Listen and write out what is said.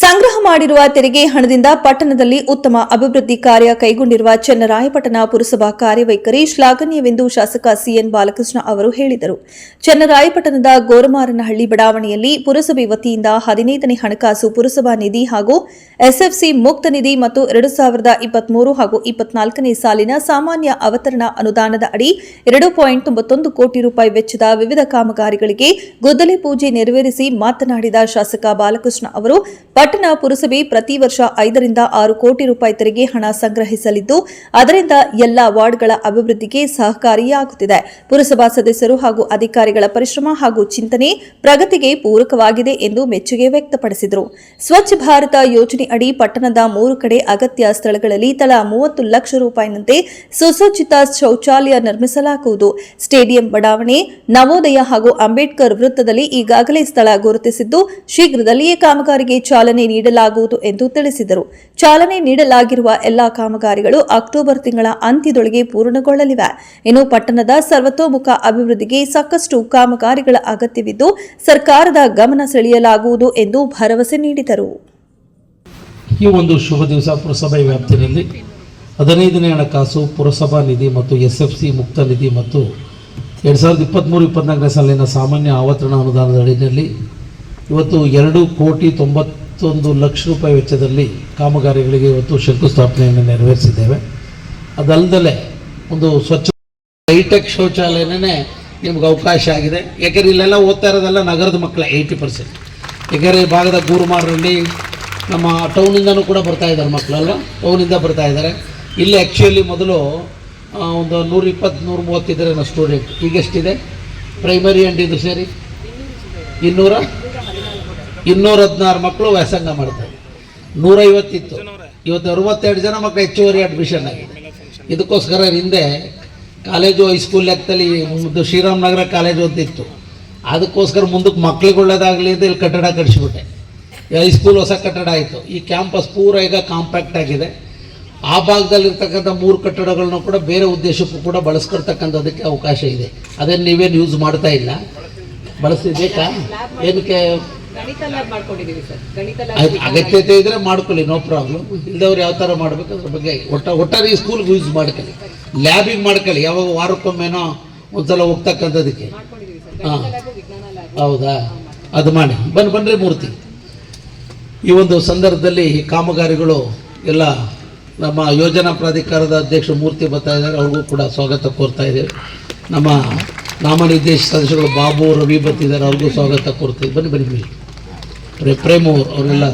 ಸಂಗ್ರಹ ಮಾಡಿರುವ ತೆರಿಗೆ ಹಣದಿಂದ ಪಟ್ಟಣದಲ್ಲಿ ಉತ್ತಮ ಅಭಿವೃದ್ಧಿ ಕಾರ್ಯ ಕೈಗೊಂಡಿರುವ ಚನ್ನರಾಯಪಟ್ಟಣ ಪುರಸಭಾ ಕಾರ್ಯವೈಖರಿ ಶ್ಲಾಘನೀಯವೆಂದು ಶಾಸಕ ಸಿಎನ್ ಬಾಲಕೃಷ್ಣ ಅವರು ಹೇಳಿದರು. ಚನ್ನರಾಯಪಟ್ಟಣದ ಗೋರಮಾರನಹಳ್ಳಿ ಬಡಾವಣೆಯಲ್ಲಿ ಪುರಸಭೆ ವತಿಯಿಂದ 15ನೇ ಹಣಕಾಸು ಪುರಸಭಾ ನಿಧಿ ಹಾಗೂ ಎಸ್ಎಫ್ಸಿ ಮುಕ್ತ ನಿಧಿ ಮತ್ತು 2023 ಹಾಗೂ 24ನೇ ಸಾಲಿನ ಸಾಮಾನ್ಯ ಅವತರಣ ಅನುದಾನದ ಅಡಿ 2.91 ಕೋಟಿ ರೂಪಾಯಿ ವೆಚ್ಚದ ವಿವಿಧ ಕಾಮಗಾರಿಗಳಿಗೆ ಗುದ್ದಲಿ ಪೂಜೆ ನೆರವೇರಿಸಿ ಮಾತನಾಡಿದ ಶಾಸಕ ಬಾಲಕೃಷ್ಣ ಅವರು, ಪಟ್ಟಣ ಪುರಸಭೆ ಪ್ರತಿ ವರ್ಷ 5 ರಿಂದ 6 ಕೋಟಿ ರೂಪಾಯಿ ತೆರಿಗೆ ಹಣ ಸಂಗ್ರಹಿಸಲಿದ್ದು, ಅದರಿಂದ ಎಲ್ಲಾ ವಾರ್ಡ್ಗಳ ಅಭಿವೃದ್ಧಿಗೆ ಸಹಕಾರಿಯಾಗುತ್ತಿದೆ. ಪುರಸಭಾ ಸದಸ್ಯರು ಹಾಗೂ ಅಧಿಕಾರಿಗಳ ಪರಿಶ್ರಮ ಹಾಗೂ ಚಿಂತನೆ ಪ್ರಗತಿಗೆ ಪೂರಕವಾಗಿದೆ ಎಂದು ಮೆಚ್ಚುಗೆ ವ್ಯಕ್ತಪಡಿಸಿದರು. ಸ್ವಚ್ಛ ಭಾರತ ಯೋಜನೆ ಅಡಿ ಪಟ್ಟಣದ 3 ಕಡೆ ಅಗತ್ಯ ಸ್ಥಳಗಳಲ್ಲಿ ತಲಾ 30 ಲಕ್ಷ ರೂಪಾಯಿನಂತೆ ಸುಸಜ್ಜಿತ ಶೌಚಾಲಯ ನಿರ್ಮಿಸಲಾಗುವುದು. ಸ್ಟೇಡಿಯಂ ಬಡಾವಣೆ, ನವೋದಯ ಹಾಗೂ ಅಂಬೇಡ್ಕರ್ ವೃತ್ತದಲ್ಲಿ ಈಗಾಗಲೇ ಸ್ಥಳ ಗುರುತಿಸಿದ್ದು, ಶೀಘ್ರದಲ್ಲಿಯೇ ಕಾಮಗಾರಿಗೆ ಚಾಲನೆ ನೀಡಲಾಗುವುದು ಎಂದು ತಿಳಿಸಿದರು. ಚಾಲನೆ ನೀಡಲಾಗಿರುವ ಎಲ್ಲಾ ಕಾಮಗಾರಿಗಳು ಅಕ್ಟೋಬರ್ ತಿಂಗಳ ಅಂತ್ಯದೊಳಗೆ ಪೂರ್ಣಗೊಳ್ಳಲಿವೆ. ಇನ್ನು ಪಟ್ಟಣದ ಸರ್ವತೋಮುಖ ಅಭಿವೃದ್ಧಿಗೆ ಸಾಕಷ್ಟು ಕಾಮಗಾರಿಗಳ ಅಗತ್ಯವಿದ್ದು, ಸರ್ಕಾರದ ಗಮನ ಸೆಳೆಯಲಾಗುವುದು ಎಂದು ಭರವಸೆ ನೀಡಿದರು. ಈ ಒಂದು ಶುಭ ದಿವಸ ಪುರಸಭೆ ವ್ಯಾಪ್ತಿಯಲ್ಲಿ 15ನೇ ಹಣಕಾಸು ಪುರಸಭಾ ನಿಧಿ ಮತ್ತು ಎಸ್ಎಫ್ಸಿ ಮುಕ್ತ ನಿಧಿ ಮತ್ತು 2023-24ನೇ ಸಾಲಿನ ಸಾಮಾನ್ಯ ಆವತರಣ ಅನುದಾನದ ಅಡಿಯಲ್ಲಿ ಇವತ್ತು 2,91 ಲಕ್ಷ ರೂಪಾಯಿ ವೆಚ್ಚದಲ್ಲಿ ಕಾಮಗಾರಿಗಳಿಗೆ ಇವತ್ತು ಶಂಕುಸ್ಥಾಪನೆಯನ್ನು ನೆರವೇರಿಸಿದ್ದೇವೆ. ಅದಲ್ಲದೆ ಒಂದು ಸ್ವಚ್ಛ ಹೈಟೆಕ್ ಶೌಚಾಲಯನೇ ನಿಮ್ಗೆ ಅವಕಾಶ ಆಗಿದೆ. ಯಾಕೆಂದರೆ ಇಲ್ಲೆಲ್ಲ ಓದ್ತಾ ಇರೋದೆಲ್ಲ ನಗರದ ಮಕ್ಕಳೇ 80%. ಯಾಕೆಂದರೆ ಈ ಭಾಗದ ಗೂರುಮಾರರಲ್ಲಿ ನಮ್ಮ ಟೌನಿಂದನೂ ಕೂಡ ಬರ್ತಾ ಇದ್ದಾರೆ ಮಕ್ಕಳೆಲ್ಲ, ಟೌನಿಂದ ಬರ್ತಾ ಇದ್ದಾರೆ. ಇಲ್ಲಿ ಆ್ಯಕ್ಚುಲಿ ಮೊದಲು ಒಂದು 120-130 ಇದ್ದಾರೆ ನಾವು ಸ್ಟೂಡೆಂಟ್. ಈಗೆಷ್ಟಿದೆ ಪ್ರೈಮರಿ ಆ್ಯಂಡ್ ಇದು ಸೇರಿ 216 ಮಕ್ಕಳು ವ್ಯಾಸಂಗ ಮಾಡ್ತಾರೆ. 150 ಇತ್ತು, ಇವತ್ತು 62 ಜನ ಮಕ್ಕಳು ಹೆಚ್ಚುವರಿ ಅಡ್ಮಿಷನ್ ಆಗಿದೆ. ಇದಕ್ಕೋಸ್ಕರ ಹಿಂದೆ ಕಾಲೇಜು ಹೈಸ್ಕೂಲ್ ಲೆಕ್ಕದಲ್ಲಿ ಶ್ರೀರಾಮನಗರ ಕಾಲೇಜು ಅಂತಿತ್ತು. ಅದಕ್ಕೋಸ್ಕರ ಮುಂದಕ್ಕೆ ಮಕ್ಳಿಗೆ ಒಳ್ಳೇದಾಗಲಿ ಅಂತ ಇಲ್ಲಿ ಕಟ್ಟಡ ಕಟ್ಟಿಸ್ಬಿಟ್ಟೆ. ಹೈಸ್ಕೂಲ್ ಹೊಸ ಕಟ್ಟಡ ಆಯಿತು. ಈ ಕ್ಯಾಂಪಸ್ ಪೂರ ಈಗ ಕಾಂಪ್ಯಾಕ್ಟ್ ಆಗಿದೆ. ಆ ಭಾಗದಲ್ಲಿರ್ತಕ್ಕಂಥ 3 ಕಟ್ಟಡಗಳನ್ನು ಕೂಡ ಬೇರೆ ಉದ್ದೇಶಕ್ಕೂ ಕೂಡ ಬಳಸ್ಕೊಳ್ತಕ್ಕಂಥದ್ದಕ್ಕೆ ಅವಕಾಶ ಇದೆ. ಅದನ್ನು ನೀವೇನು ಯೂಸ್ ಮಾಡ್ತಾ ಇಲ್ಲ, ಬಳಸ್ತಿದ್ದೇಕಾ? ಏನಕ್ಕೆ ಅಗತ್ಯತೆ ಇದ್ರೆ ಮಾಡ್ಕೊಳ್ಳಿ, ನೋ ಪ್ರಾಬ್ಲಮ್. ಇಲ್ದವ್ರು ಯಾವ ಥರ ಮಾಡ್ಬೇಕು ಅದ್ರ ಬಗ್ಗೆ ಒಟ್ಟಾರೆ ಈ ಸ್ಕೂಲ್ಗೆ ಯೂಸ್ ಮಾಡ್ಕೊಳ್ಳಿ, ಲ್ಯಾಬಿಗೆ ಮಾಡ್ಕೊಳ್ಳಿ. ಯಾವಾಗ ವಾರಕ್ಕೊಮ್ಮೆನೋ ಒಂದ್ಸಲ ಹೋಗ್ತಕ್ಕಂಥದಕ್ಕೆ. ಹಾಂ, ಹೌದಾ? ಅದು ಮಾಡಿ ಬನ್ನಿರಿ ಮೂರ್ತಿ. ಈ ಒಂದು ಸಂದರ್ಭದಲ್ಲಿ ಕಾಮಗಾರಿಗಳು ಎಲ್ಲ ನಮ್ಮ ಯೋಜನಾ ಪ್ರಾಧಿಕಾರದ ಅಧ್ಯಕ್ಷ ಮೂರ್ತಿ ಬರ್ತಾ ಇದ್ದಾರೆ, ಅವ್ರಿಗೂ ಕೂಡ ಸ್ವಾಗತ ಕೋರ್ತಾ ಇದ್ದೇವೆ. ನಮ್ಮ ನಾಮನಿರ್ದೇಶ ಸದಸ್ಯಗಳು ಬಾಬು, ರವಿ ಬರ್ತಿದ್ದಾರೆ, ಅವ್ರಿಗೂ ಸ್ವಾಗತ ಕೋರ್ತೀವಿ. ಬನ್ನಿ ಪ್ರೇಮು ಅವರೆಲ್ಲ